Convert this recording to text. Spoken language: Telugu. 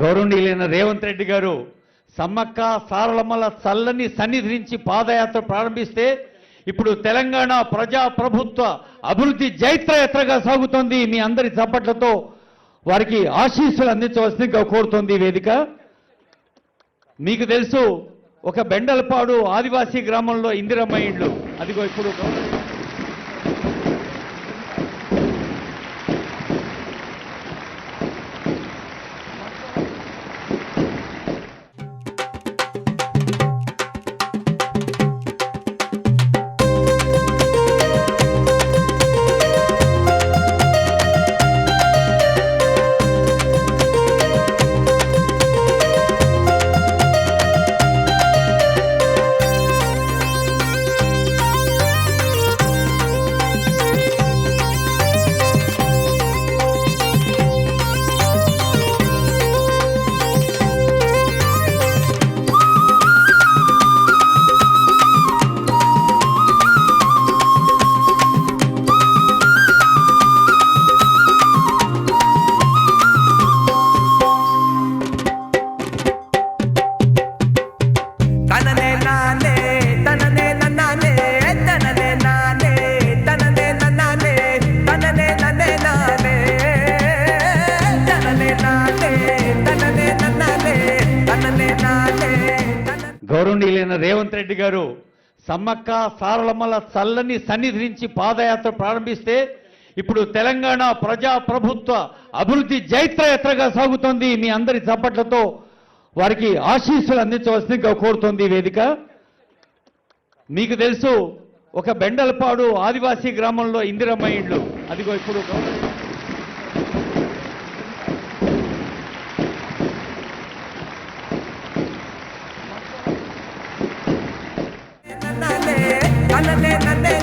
గౌరవనీయులైన రేవంత్ రెడ్డి గారు సమ్మక్క సారలమ్మల చల్లని సన్నిధి నుంచి పాదయాత్ర ప్రారంభిస్తే ఇప్పుడు తెలంగాణ ప్రజా ప్రభుత్వ అభివృద్ధి జైత్రయాత్రగా సాగుతోంది. మీ అందరి చప్పట్లతో వారికి ఆశీస్సులు అందించవలసిందిగా కోరుతోంది ఈ వేదిక. మీకు తెలుసు, ఒక బెండలపాడు ఆదివాసీ గ్రామంలో ఇందిరమ్మ ఇండ్లు, అదిగో ఇప్పుడు గౌరవనీయులైన రేవంత్ రెడ్డి గారు సమ్మక్క సారలమ్మల చల్లని సన్నిధి నుంచి పాదయాత్ర ప్రారంభిస్తే ఇప్పుడు తెలంగాణ ప్రజా ప్రభుత్వ అభివృద్ధి జైత్రయాత్రగా సాగుతోంది. మీ అందరి చప్పట్లతో వారికి ఆశీస్సులు అందించవలసిందిగా కోరుతోంది ఈ వేదిక. మీకు తెలుసు, ఒక బెండలపాడు ఆదివాసీ గ్రామంలో ఇందిరమ్మ ఇండ్లు, అదిగో ఇప్పుడు నన్నే